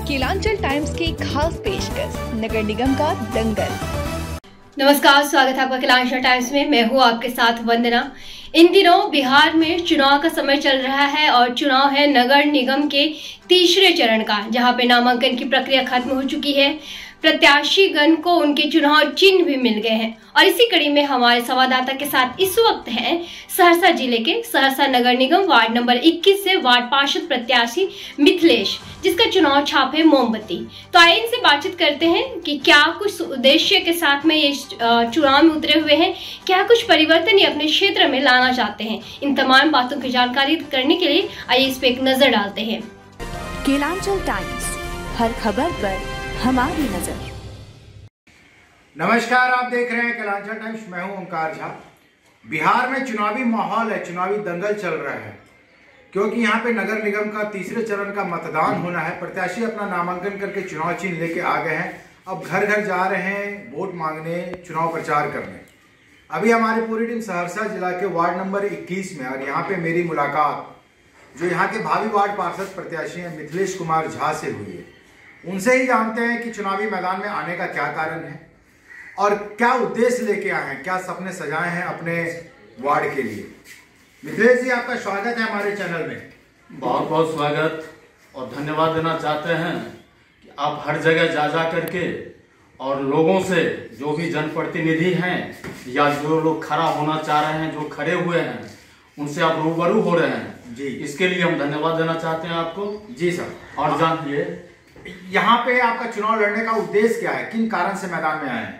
Kelanchal times की खास पेशकश नगर निगम का दंगल। नमस्कार, स्वागत है आपका केलांचल टाइम्स में। मैं हूँ आपके साथ वंदना। इन दिनों बिहार में चुनाव का समय चल रहा है और चुनाव है नगर निगम के तीसरे चरण का, जहां पे नामांकन की प्रक्रिया खत्म हो चुकी है। प्रत्याशीगण को उनके चुनाव चिन्ह भी मिल गए हैं और इसी कड़ी में हमारे संवाददाता के साथ इस वक्त हैं सहरसा जिले के सहरसा नगर निगम वार्ड नंबर 21 से वार्ड पार्षद प्रत्याशी मिथिलेश, जिसका चुनाव छाप है मोमबत्ती। तो आइए इनसे बातचीत करते हैं कि क्या कुछ उद्देश्य के साथ में ये चुनाव में उतरे हुए हैं, क्या कुछ परिवर्तन ये अपने क्षेत्र में लाना चाहते हैं। इन तमाम बातों की जानकारी करने के लिए आइए इस पे एक नजर डालते हैं। केलांचल टाइम्स, हर खबर पर हमारी नजर। नमस्कार, आप देख रहे हैं केलांचल टाइम्स। मैं हूं ओंकार झा। बिहार में चुनावी माहौल है, चुनावी दंगल चल रहा है, क्योंकि यहां पे नगर निगम का तीसरे चरण का मतदान होना है। प्रत्याशी अपना नामांकन करके चुनाव चिन्ह लेके आ गए हैं। अब घर घर जा रहे हैं वोट मांगने, चुनाव प्रचार करने। अभी हमारी पूरी टीम सहरसा जिला के वार्ड नंबर 21 में, और यहाँ पे मेरी मुलाकात जो यहाँ के भावी वार्ड पार्षद प्रत्याशी हैं मिथिलेश कुमार झा से हुई है। उनसे ही जानते हैं कि चुनावी मैदान में आने का क्या कारण है और क्या उद्देश्य लेके आए हैं, क्या सपने सजाए हैं अपने वार्ड के लिए। मिथिलेश जी, आपका स्वागत है हमारे चैनल में। बहुत बहुत स्वागत और धन्यवाद देना चाहते हैं कि आप हर जगह जा करके और लोगों से, जो भी जनप्रतिनिधि हैं या जो लोग खड़ा होना चाह रहे हैं, जो खड़े हुए हैं, उनसे आप रूबरू हो रहे हैं जी। इसके लिए हम धन्यवाद देना चाहते हैं आपको। जी सर। और जानिए, यहाँ पे आपका चुनाव लड़ने का उद्देश्य क्या है, किन कारण से मैदान में आए हैं?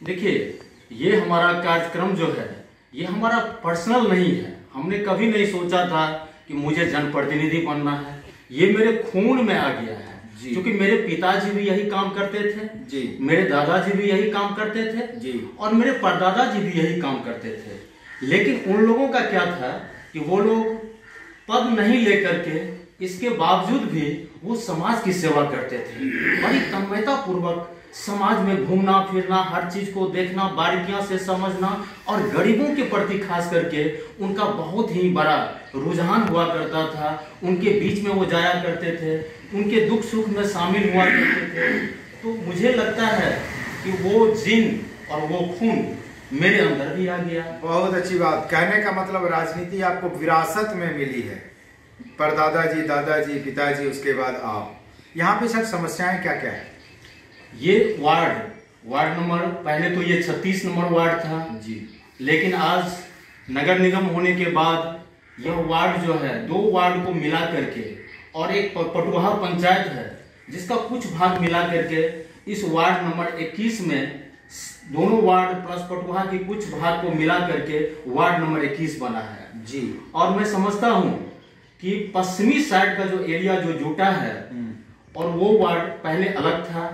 देखिए, ये हमारा कार्यक्रम जो है ये हमारा पर्सनल नहीं है। हमने कभी नहीं सोचा था कि मुझे जनप्रतिनिधि बनना है। ये मेरे खून में आ गया है, क्योंकि मेरे पिताजी भी यही काम करते थे जी, मेरे दादाजी भी यही काम करते थे जी, और मेरे परदादा जी भी यही काम करते थे। लेकिन उन लोगों का क्या था कि वो लोग पद नहीं लेकर के, इसके बावजूद भी वो समाज की सेवा करते थे। बड़ी तन्मयता पूर्वक समाज में घूमना फिरना, हर चीज को देखना, बारीकियां से समझना, और गरीबों के प्रति खास करके उनका बहुत ही बड़ा रुझान हुआ करता था। उनके बीच में वो जाया करते थे, उनके दुख सुख में शामिल हुआ करते थे। तो मुझे लगता है कि वो जिन और वो खून मेरे अंदर भी आ गया। बहुत अच्छी बात। कहने का मतलब राजनीति आपको विरासत में मिली है, परदादा जी, दादाजी, पिताजी, उसके बाद आप। यहाँ पे सब समस्याएं क्या क्या है? ये वार्ड नंबर, पहले तो ये 36 नंबर वार्ड था जी, लेकिन आज नगर निगम होने के बाद यह वार्ड जो है 2 वार्ड को मिला करके, और एक पटुहा पंचायत है जिसका कुछ भाग मिला करके इस वार्ड नंबर 21 में दोनों वार्ड प्लस पटुहा के कुछ भाग को मिला करके वार्ड नंबर 21 बना है जी। और मैं समझता हूँ कि पश्चिमी साइड का जो एरिया जो जुटा है, और वो वार्ड पहले अलग था,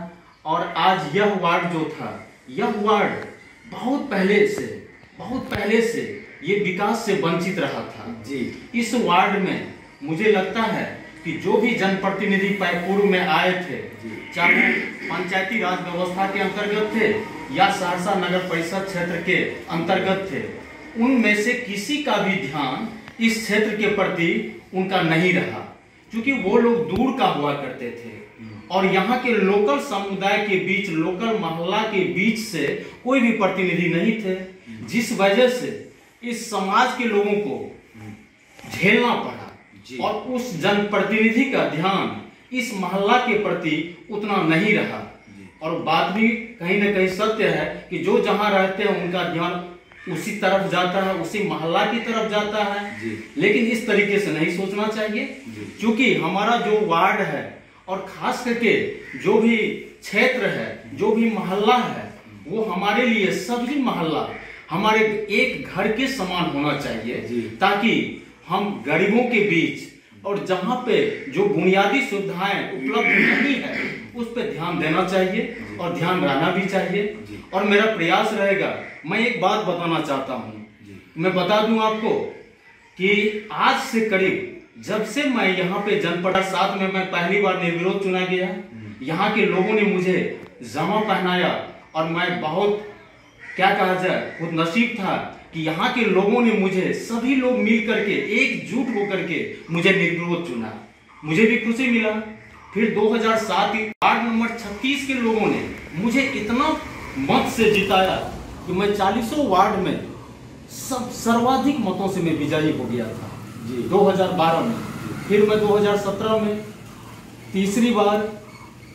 और आज यह वार्ड जो था, यह वार्ड बहुत पहले से ये विकास से वंचित रहा था जी। इस वार्ड में मुझे लगता है कि जो भी जनप्रतिनिधि पूर्व में आए थे, चाहे पंचायती राज व्यवस्था के अंतर्गत थे या सहरसा नगर परिषद क्षेत्र के अंतर्गत थे, उनमें से किसी का भी ध्यान इस क्षेत्र के प्रति उनका नहीं रहा, क्योंकि वो लोग दूर का हुआ करते थे और यहाँ के लोकल समुदाय के बीच, लोकल मोहल्ला के बीच से कोई भी प्रतिनिधि नहीं थे, जिस वजह से इस समाज के लोगों को झेलना पड़ा और उस जनप्रतिनिधि का ध्यान इस मोहल्ला के प्रति उतना नहीं रहा। और बात भी कहीं ना कहीं सत्य है कि जो जहां रहते हैं उनका ध्यान उसी तरफ जाता है, उसी मोहल्ला की तरफ जाता है। लेकिन इस तरीके से नहीं सोचना चाहिए, क्योंकि हमारा जो वार्ड है और खास करके जो भी क्षेत्र है, जो भी मोहल्ला है, वो हमारे लिए सभी मोहल्ला हमारे एक घर के समान होना चाहिए, ताकि हम गरीबों के बीच और जहां पे जो बुनियादी सुविधाएं उपलब्ध नहीं है उस पर ध्यान देना चाहिए और ध्यान रहना भी चाहिए। और मेरा प्रयास रहेगा, मैं एक बात बताना चाहता हूँ, मैं बता दूं आपको कि आज से करीब जब से मैं यहाँ पे जनपद 7 में मैं पहली बार निर्विरोध चुना गया, यहाँ के लोगों ने मुझे जामा पहनाया और मैं बहुत, क्या कहा जाए, खुद नसीब था कि यहाँ के लोगों ने मुझे, सभी लोग मिल करके एकजुट होकर के मुझे निर्विरोध चुना। मुझे भी खुशी मिला फिर 2007 वार्ड नंबर 36 के लोगों ने मुझे इतना मत से जिताया कि मैं 40 वार्ड में सर्वाधिक मतों से मैं विजयी हो गया था जी 2012 में। फिर मैं 2017 में तीसरी बार,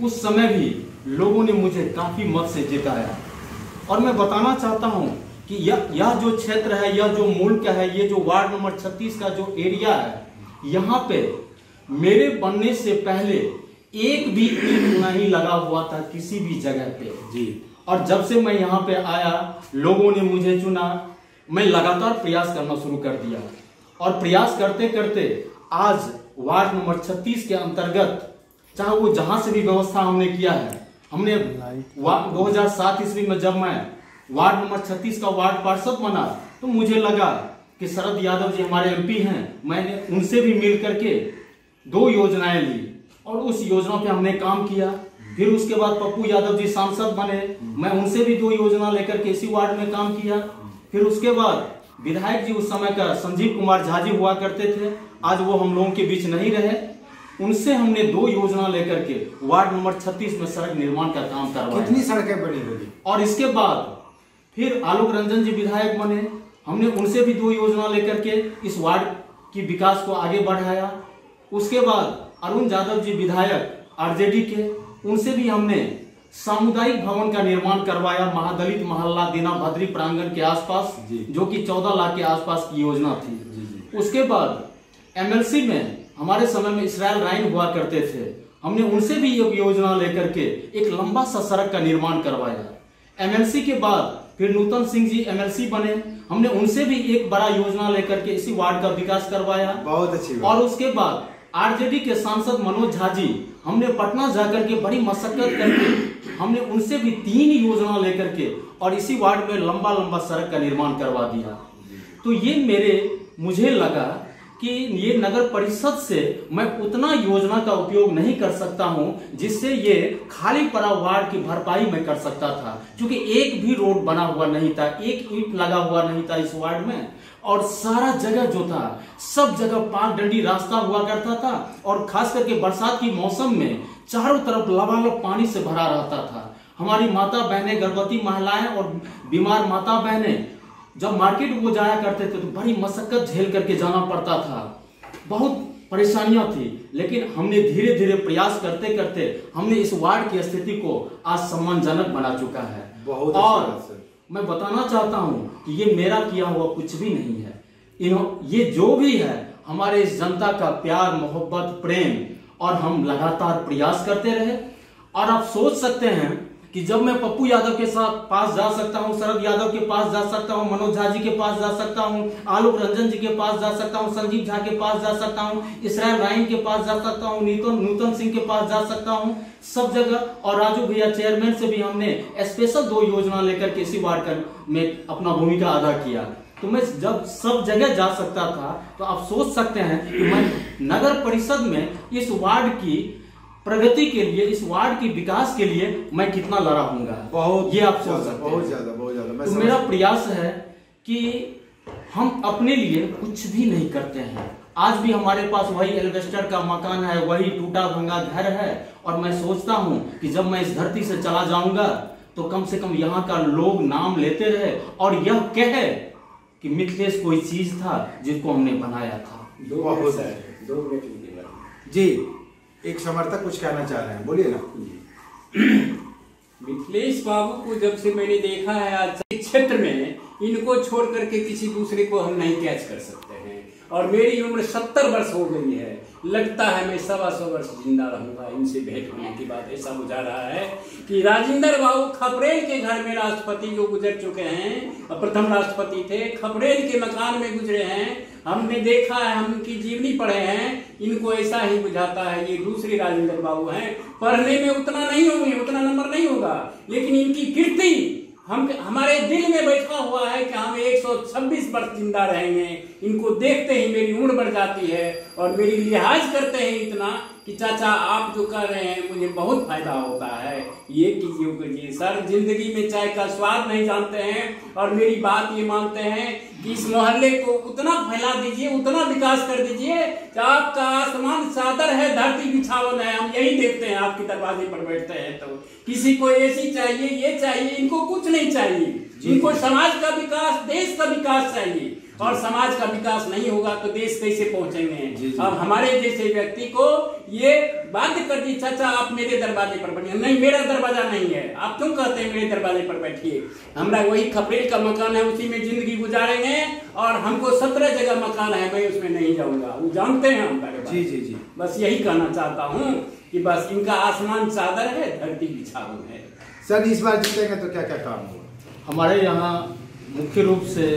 उस समय भी लोगों ने मुझे काफी मत से जिताया। और मैं बताना चाहता हूं कि यह जो क्षेत्र है, यह जो मुल्क है, ये जो वार्ड नंबर 36 का जो एरिया है, यहाँ पे मेरे बनने से पहले एक भी ईंट नहीं लगा हुआ था किसी भी जगह पे जी। और जब से मैं यहाँ पे आया, लोगों ने मुझे चुना, मैं लगातार प्रयास करना शुरू कर दिया। और प्रयास करते करते आज वार्ड नंबर 36 के अंतर्गत, चाहे वो जहां से भी व्यवस्था हमने किया है, हमने 2007 ईस्वी में जब मैं वार्ड नंबर 36 का वार्ड पार्षद बना, तो मुझे लगा कि शरद यादव जी हमारे एमपी हैं, मैंने उनसे भी मिल करके 2 योजनाएं ली और उस योजना पे हमने काम किया। फिर उसके बाद पप्पू यादव जी सांसद बने, मैं उनसे भी 2 योजना लेकर के इसी वार्ड में काम किया। फिर उसके बाद विधायक जी उस समय का संजीव कुमार झा जी हुआ करते थे, आज वो हम लोगों के बीच नहीं रहे, उनसे हमने 2 योजना लेकर के वार्ड नंबर 36 में सड़क निर्माण का काम करवाया। कितनी सड़कें बनी होगी? और इसके बाद फिर आलोक रंजन जी विधायक बने, हमने उनसे भी 2 योजना लेकर के इस वार्ड की विकास को आगे बढ़ाया। उसके बाद अरुण यादव जी विधायक आरजेडी के, उनसे भी हमने सामुदायिक भवन का निर्माण करवाया महादलित मोहल्ला दीना भद्री प्रांगण के आसपास, जो कि 14 लाख के आसपास की योजना थी। उसके बाद एमएलसी में हमारे समय में इसराइल राइन हुआ करते थे, हमने उनसे भी एक योजना लेकर के एक लंबा सा सड़क का निर्माण करवाया। एमएलसी के बाद फिर नूतन सिंह जी एमएलसी बने, हमने उनसे भी एक बड़ा योजना लेकर के इसी वार्ड का विकास करवाया। बहुत अच्छी। और उसके बाद आरजेडी के सांसद मनोज झा जी, हमने पटना जाकर के बड़ी मशक्कत करके हमने उनसे भी 3 योजना लेकर के और इसी वार्ड में लंबा लंबा सड़क का निर्माण करवा दिया। तो ये मुझे लगा कि ये नगर परिषद से मैं उतना योजना का उपयोग नहीं कर सकता हूं जिससे ये खाली पड़ा वार्ड की भरपाई मैं कर सकता था, क्योंकि एक भी रोड बना हुआ नहीं था, एक ईंट लगा हुआ नहीं था इस वार्ड में। और सारा जगह जो था, सब जगह पाक डंडी रास्ता हुआ करता था, और खास करके बरसात की मौसम में चारों तरफ लबालब पानी से भरा रहता था। हमारी माता बहनें, गर्भवती महिलाएं और बीमार माता बहनें जब मार्केट वो जाया करते थे तो बड़ी मशक्कत झेल करके जाना पड़ता था, बहुत परेशानियां थी। लेकिन हमने धीरे धीरे प्रयास करते करते हमने इस वार्ड की स्थिति को आज सम्मानजनक बना चुका है। बहुत और मैं बताना चाहता हूं कि ये मेरा किया हुआ कुछ भी नहीं है, ये जो भी है हमारे इस जनता का प्यार, मोहब्बत, प्रेम, और हम लगातार प्रयास करते रहे। और आप सोच सकते हैं कि जब मैं पप्पू यादव के साथ पास जा सकता हूं, शरद यादव के पास जा सकता हूं, मनोज झा जी के पास जा सकता हूं, आलोक रंजन जी के पास जा सकता हूं, संजीव झा के पास जा सकता हूं, इसराइल राइन के पास जा सकता हूं, नूतन सिंह के पास जा सकता हूं, सब जगह। और राजू भैया चेयरमैन से भी हमने स्पेशल 2 योजना लेकर के इसी वार्ड में अपना भूमिका अदा किया। तो मैं जब सब जगह जा सकता था, तो आप सोच सकते हैं कि मैं नगर परिषद में इस वार्ड की प्रगति के लिए, इस वार्ड की विकास के लिए मैं कितना लड़ा हूंगा। बहुत, ये आप सोच सकते हैं। बहुत ज्यादा। तो मेरा प्रयास है कि हम अपने लिए कुछ भी नहीं करते हैं। आज भी हमारे पास वही एल्वेस्टर का मकान है, वही टूटा भंगा घर है, और मैं सोचता हूं कि जब मैं इस धरती से चला जाऊंगा तो कम से कम यहाँ का लोग नाम लेते रहे और यह कहे कि मिथिलेश कोई चीज था जिसको हमने बनाया था। 2 मिनट जी। एक समर्थक कुछ कहना चाह रहे हैं, बोलिए ना। मिथिलेश बाबू को जब से मैंने देखा है आज क्षेत्र में, इनको छोड़ करके किसी दूसरे को हम नहीं कैच कर सकते हैं। और मेरी उम्र 70 वर्ष हो गई है, लगता है मैं 125 वर्ष जिंदा रहूंगा। इनसे भेंट होने की बात ऐसा बुझा रहा है कि राजेंद्र बाबू खपरेल के घर में राष्ट्रपति जो गुजर चुके हैं, प्रथम राष्ट्रपति थे, खपरेल के मकान में गुजरे हैं, हमने देखा है, हम उनकी जीवनी पढ़े हैं। इनको ऐसा ही बुझाता है ये दूसरे राजेंद्र बाबू हैं, पढ़ने में उतना नहीं होंगे, उतना नंबर नहीं होगा, लेकिन इनकी कीर्ति हमारे दिल में बैठा हुआ है कि हम 126 वर्ष जिंदा रहेंगे। इनको देखते ही मेरी उम्र बढ़ जाती है और मेरी लिहाज करते हैं इतना कि चाचा आप जो कर रहे हैं मुझे बहुत फायदा होता है, ये कीजिए वो कीजिए। सर जिंदगी में चाय का स्वाद नहीं जानते हैं और मेरी बात ये मानते हैं कि इस मोहल्ले को उतना फैला दीजिए, उतना विकास कर दीजिए कि आपका आसमान चादर है, धरती बिछावन है। हम यही देखते हैं, आपके दरवाजे पर बैठते हैं तो किसी को ऐसी चाहिए, ये चाहिए, इनको कुछ नहीं चाहिए। इनको समाज का विकास, देश का विकास चाहिए और समाज का विकास नहीं होगा तो देश कैसे पहुंचेंगे। अब हमारे जैसे व्यक्ति को ये बाध्य कर दी, चाचा आप मेरे दरवाजे पर बैठिए। नहीं, मेरा दरवाजा नहीं है, आप क्यों कहते हैं मेरे दरवाजे पर बैठिए। हमारा वही खपरेल का मकान है, उसी में जिंदगी गुजारेंगे और हमको 17 जगह मकान है, मैं उसमें नहीं जाऊंगा। वो जानते हैं हमारे बारे में। जी। बस यही कहना चाहता हूँ कि बस इनका आसमान चादर है, धरती बिछावन है। सर इस बार जीतेंगे तो क्या क्या काम होगा? हमारे यहाँ मुख्य रूप से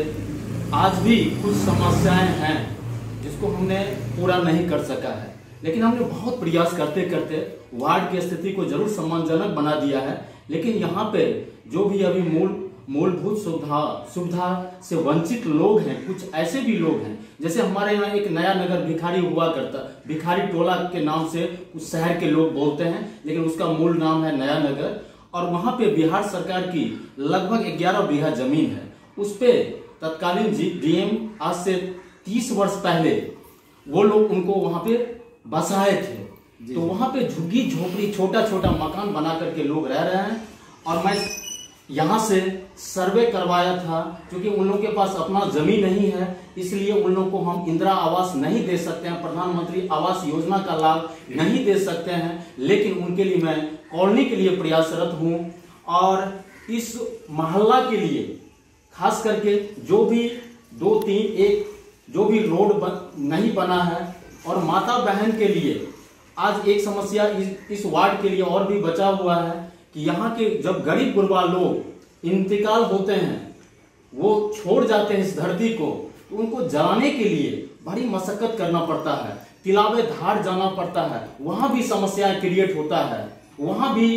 आज भी कुछ समस्याएं हैं जिसको हमने पूरा नहीं कर सका है, लेकिन हमने बहुत प्रयास करते करते वार्ड की स्थिति को जरूर सम्मानजनक बना दिया है। लेकिन यहाँ पे जो भी अभी मूलभूत सुविधा से वंचित लोग हैं, कुछ ऐसे भी लोग हैं, जैसे हमारे यहाँ एक नया नगर भिखारी हुआ करता, भिखारी टोला के नाम से उस शहर के लोग बोलते हैं, लेकिन उसका मूल नाम है नया नगर। और वहां पे बिहार सरकार की लगभग 11 बीघा जमीन है। उस पे तत्कालीन डीएम आज से 30 वर्ष पहले वो लोग उनको वहां पे बसाए थे। तो वहां पे झुग्गी झोपड़ी छोटा छोटा मकान बना करके लोग रह रहे हैं। और मैं यहाँ से सर्वे करवाया था, क्योंकि उन लोगों के पास अपना जमीन नहीं है, इसलिए उन लोगों को हम इंदिरा आवास नहीं दे सकते हैं, प्रधानमंत्री आवास योजना का लाभ नहीं दे सकते हैं। लेकिन उनके लिए मैं कॉलोनी के लिए प्रयासरत हूँ और इस मोहल्ला के लिए खास करके जो भी 2-3 जो भी रोड नहीं बना है, और माता बहन के लिए आज एक समस्या इस वार्ड के लिए और भी बचा हुआ है कि यहाँ के जब गरीब गुरबा लोग इंतकाल होते हैं, वो छोड़ जाते हैं इस धरती को, तो उनको जलाने के लिए बड़ी मशक्कत करना पड़ता है, तिलावे धार जाना पड़ता है, वहां भी समस्या क्रिएट होता है, वहां भी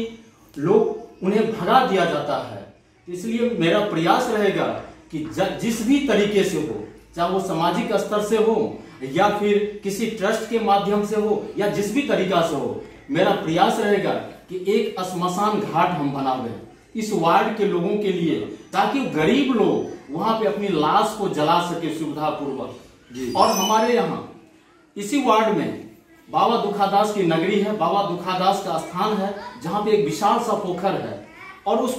लोग उन्हें भगा दिया जाता है। इसलिए मेरा प्रयास रहेगा कि जिस भी तरीके से हो, चाहे वो सामाजिक स्तर से हो या फिर किसी ट्रस्ट के माध्यम से हो या जिस भी तरीका से हो, मेरा प्रयास रहेगा कि एक श्मशान घाट हम बना दें इस वार्ड के लोगों के लिए, ताकि गरीब लोग वहां पे अपनी लाश को जला सके सुविधा पूर्वक। और हमारे यहाँ इसी वार्ड में बाबा दुखादास की नगरी है, बाबा दुखादास का स्थान है, जहाँ पे एक विशाल सा पोखर है और उस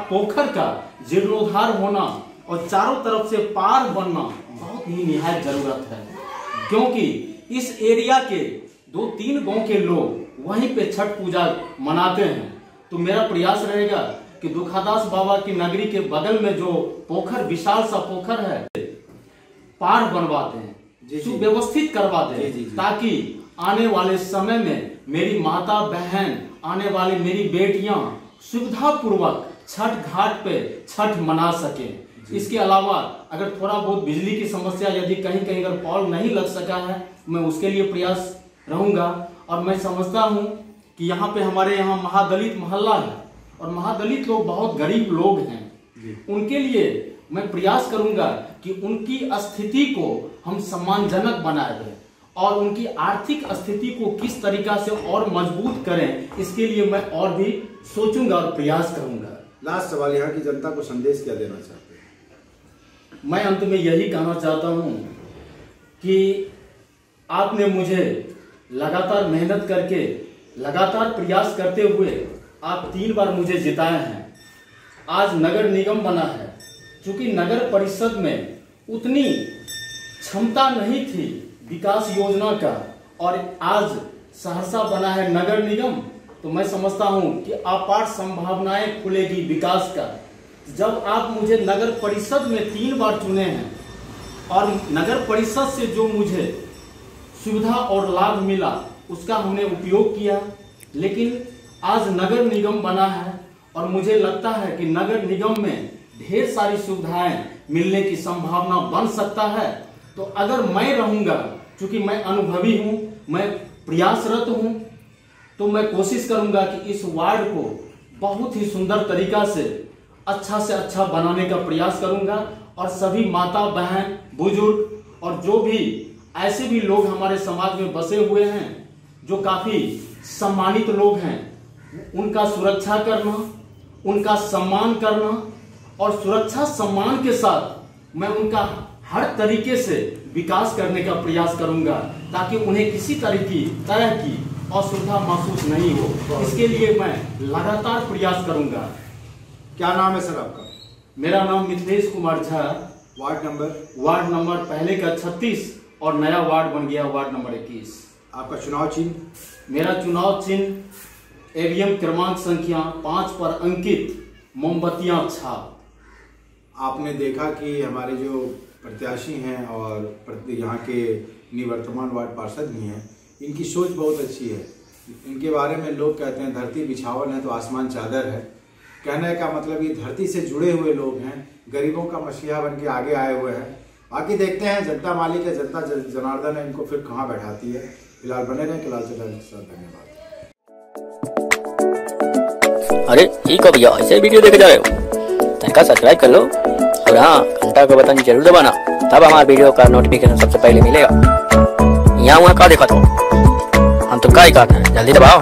पोखर का जीर्णोद्धार होना और चारों तरफ से पार बनना बहुत ही निहायत जरूरत है, क्योंकि इस एरिया के 2-3 गांव के लोग वहीं पे छठ पूजा मनाते हैं। तो मेरा प्रयास रहेगा कि दुखादास बाबा की नगरी के बगल में जो पोखर, विशाल सा पोखर है, पार बनवाते हैं, सुव्यवस्थित करवा दें, ताकि आने वाले समय में मेरी माता बहन, आने वाली मेरी बेटियां सुविधा पूर्वक छठ घाट पे छठ मना सकें। इसके अलावा अगर थोड़ा बहुत बिजली की समस्या यदि कहीं कहीं अगर पॉल नहीं लग सका है, मैं उसके लिए प्रयास रहूंगा। और मैं समझता हूं कि यहाँ पे हमारे यहाँ महादलित मोहल्ला है और महादलित लोग बहुत गरीब लोग हैं, उनके लिए मैं प्रयास करूंगा कि उनकी स्थिति को हम सम्मानजनक बनाए दें और उनकी आर्थिक स्थिति को किस तरीका से और मजबूत करें, इसके लिए मैं और भी सोचूंगा और प्रयास करूंगा। लास्ट सवाल, यहाँ की जनता को संदेश क्या देना चाहते हैं? मैं अंत में यही कहना चाहता हूं कि आपने मुझे लगातार मेहनत करके, लगातार प्रयास करते हुए आप 3 बार मुझे जिताए हैं। आज नगर निगम बना है, क्योंकि नगर परिषद में उतनी क्षमता नहीं थी विकास योजना का, और आज सहरसा बना है नगर निगम, तो मैं समझता हूं कि अपार संभावनाएं खुलेगी विकास का। जब आप मुझे नगर परिषद में 3 बार चुने हैं और नगर परिषद से जो मुझे सुविधा और लाभ मिला उसका हमने उपयोग किया, लेकिन आज नगर निगम बना है और मुझे लगता है कि नगर निगम में ढेर सारी सुविधाएं मिलने की संभावना बन सकता है। तो अगर मैं रहूंगा, क्योंकि मैं अनुभवी हूं, मैं प्रयासरत हूं, तो मैं कोशिश करूंगा कि इस वार्ड को बहुत ही सुंदर तरीका से अच्छा बनाने का प्रयास करूंगा और सभी माता बहन बुजुर्ग और जो भी ऐसे भी लोग हमारे समाज में बसे हुए हैं जो काफी सम्मानित लोग हैं। उनका सुरक्षा करना, उनका सम्मान करना और सुरक्षा सम्मान के साथ मैं उनका हर तरीके से विकास करने का प्रयास करूंगा ताकि उन्हें किसी तरह की असुविधा महसूस नहीं हो। इसके लिए मैं लगातार प्रयास करूंगा। क्या नाम है सर आपका? मेरा नाम मिथिलेश कुमार झा। वार्ड नंबर पहले का 36 और नया वार्ड बन गया वार्ड नंबर 21। आपका चुनाव चिन्ह? मेरा चुनाव चिन्ह ईवीएम क्रमांक संख्या 5 पर अंकित मोमबत्तियां छाप। आपने देखा कि हमारे जो प्रत्याशी हैं और यहाँ के निवर्तमान वार्ड पार्षद भी हैं, इनकी सोच बहुत अच्छी है। इनके बारे में लोग कहते हैं धरती बिछावन है तो आसमान चादर है। कहने का मतलब ये धरती से जुड़े हुए लोग हैं, गरीबों का मसीहा बन के आगे आए हुए हैं। बाकी देखते हैं जनता मालिक है, जनता जनार्दन है, इनको फिर कहाँ बैठाती है। फिलहाल बने रहें लालचन टाइम्स के साथ। धन्यवाद। अरे ये कब भैया ऐसे वीडियो देखे जा रहे हो? तनिका सब्सक्राइब कर लो और हाँ घंटा का बटन जरूर दबाना, तब हमारे वीडियो का नोटिफिकेशन सबसे पहले मिलेगा। यहाँ वहाँ का देखा तो हम तुम का ही कहते हैं, जल्दी दबाओ।